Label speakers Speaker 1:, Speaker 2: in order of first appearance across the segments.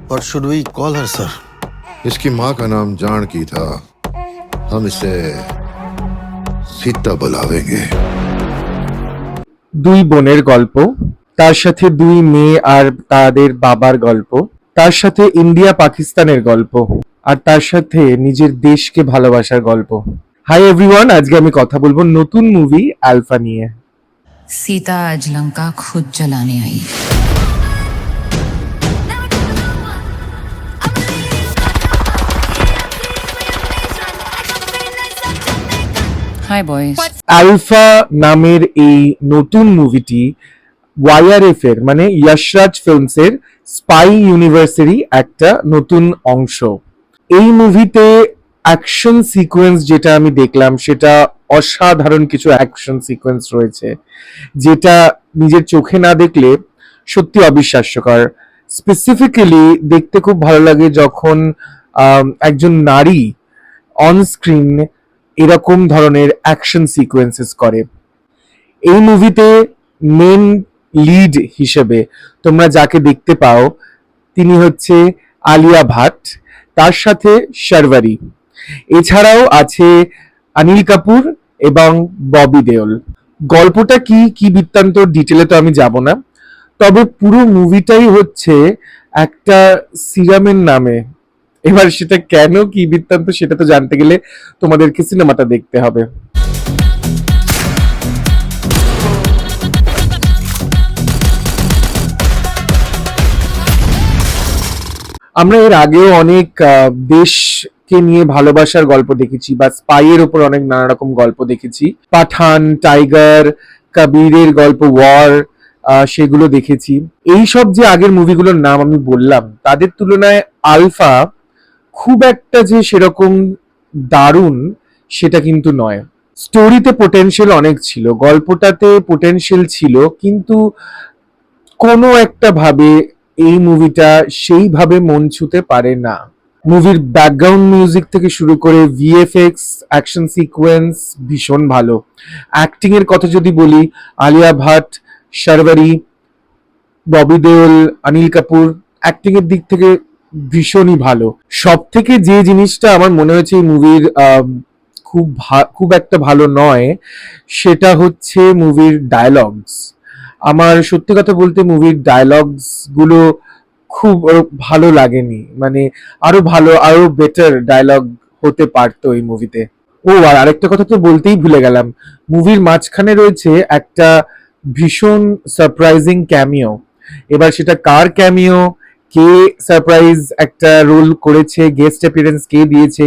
Speaker 1: What should we call her, sir?
Speaker 2: इसकी माँ का नाम जानकी था। हम इसे सीता बुलावेंगे।
Speaker 3: দুই বোনের গল্প, তার সাথে দুই মেয়ে আর তাদের বাবার গল্প, তার সাথে ইন্ডিয়া পাকিস্তানের গল্প, আর তার সাথে নিজের দেশকে ভালোবাসার গল্প। হাই এভরিওয়ান, আজকে আমি কথা বলবো নতুন মুভি আলফা নিয়ে।
Speaker 4: सीता आज लंका खुद जलाने आई। हाय बॉयज।
Speaker 3: আলফা নামের এই নতুন মুভিটি ওয়াইআরএফ এর মানে যশরাজ ফিল্মস এর স্পাই ইউনিভার্সেরই একটা নতুন অংশ। এই মুভিতে অ্যাকশন সিকোয়েন্স যেটা আমি দেখলাম সেটা অসাধারণ কিছু অ্যাকশন সিকোয়েন্স রয়েছে, যেটা নিজের চোখে না দেখলে সত্যি অবিশ্বাস্যকর। স্পেসিফিক্যালি দেখতে খুব ভালো লাগে যখন একজন নারী অন স্ক্রিন এরকম ধরনের অ্যাকশন সিকোয়েন্সেস করে। এই মুভিতে মেন লিড হিসেবে তোমরা যাকে দেখতে পাও তিনি হচ্ছে আলিয়া ভাট, তার সাথে শারবারি, এছাড়াও আছে অনিল কাপুর এবং ববি দেওল। গল্পটা কি কি বৃত্তান্ত ডিটেলে তো আমি যাব না, তবে পুরো মুভিটাই হচ্ছে একটা সিরামের নামে। এবার সেটা কেন কি বৃত্তান্ত সেটা তো জানতে গেলে তোমাদেরকে সিনেমাটা দেখতে হবে। আমরা এর আগেও অনেক দেশকে নিয়ে ভালোবাসার গল্প দেখেছি বা স্পাইয়ের উপর অনেক নানা রকম গল্প দেখেছি। পাঠান, টাইগার, কবিরের গল্প, ওয়ার, সেগুলো দেখেছি। এই সব যে আগের মুভিগুলোর নাম আমি বললাম তাদের তুলনায় আলফা খুব একটা যে সেরকম দারুণ সেটা কিন্তু নয়। স্টোরিতে পোটেনশিয়াল অনেক ছিল, গল্পটাতে পোটেনশিয়াল ছিল, কিন্তু কোনো একটা ভাবে এই মুভিটা সেইভাবে মন ছুতে পারে না। মুভির ব্যাকগ্রাউন্ড মিউজিক থেকে শুরু করে ভিএফএক্স, অ্যাকশন সিকোয়েন্স ভীষণ ভালো। অ্যাক্টিং এর কথা যদি বলি, আলিয়া ভাট, শারবারি, ববি দেওল, অনিল কাপুর অ্যাক্টিং এর দিক থেকে ভীষণই ভালো। সব থেকে যে জিনিসটা আমার মনে হয়েছে এই মুভির খুব একটা ভালো নয় সেটা হচ্ছে মুভির ডায়লগস। আমার সত্যি কথা বলতে মুভির ডায়লগস গুলো খুব ভালো লাগেনি, মানে আরো ভালো আরো বেটার ডায়লগ হতে পারতো এই মুভিতে। ও আর আরেকটা কথা তো বলতেই ভুলে গেলাম, মুভির মাঝখানে রয়েছে একটা ভীষণ সারপ্রাইজিং ক্যামিও। এবার সেটা কার ক্যামিও, কে সারপ্রাইজ একটা রোল করেছে, গেস্ট অ্যাপিয়ারেন্স কে দিয়েছে,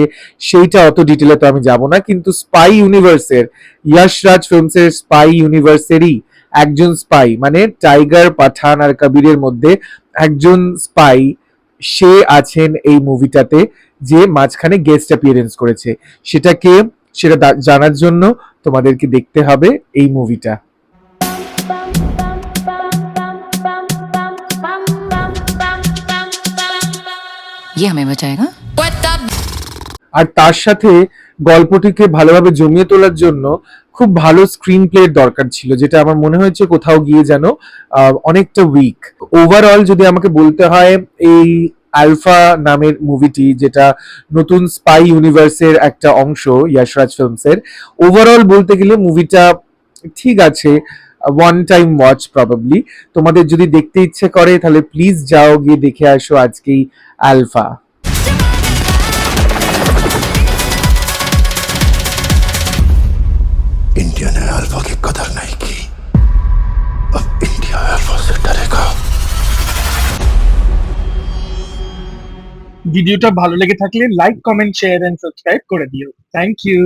Speaker 3: সেইটা অত ডিটেলে তো আমি যাব না, কিন্তু স্পাই ইউনিভার্সের, যশরাজ ফিল্মসের স্পাই ইউনিভার্সেরই একজন স্পাই, মানে টাইগার, পাঠান আর কবিরের মধ্যে একজন স্পাই, সে আছেন এই মুভিটাতে, যে মাঝখানে গেস্ট অ্যাপিয়ারেন্স করেছে। সেটা কে সেটা জানার জন্য তোমাদেরকে দেখতে হবে এই মুভিটা।
Speaker 4: ये हमें बचाएगा।
Speaker 3: আর তার সাথে গল্পটিকে ভালোভাবে জমিয়ে তোলার জন্য খুব ভালো স্ক্রিন প্লে দরকার ছিল, যেটা আমার মনে হয়েছে কোথাও গিয়ে যেন অনেকটা উইক। ওভারঅল যদি আমাকে বলতে হয়, এই আলফা নামের মুভিটি যেটা নতুন স্পাই ইউনিভার্সের একটা অংশ যশরাজ ফিল্মসের, ওভারঅল বলতে গেলে মুভিটা ঠিক আছে, ওয়ান টাইম ওয়াচ প্রবাবলি। তোমাদের যদি দেখতে ইচ্ছে করে তাহলে প্লিজ যাও, গিয়ে দেখে আসো আজকেই আলফা।
Speaker 2: इंडिया ने अल्फा की कदर नहीं की, अब इंडिया अल्फा से डरेगा।
Speaker 5: ভিডিওটা ভালো লেগে থাকলে like, comment, share and subscribe করে দিও। Thank you.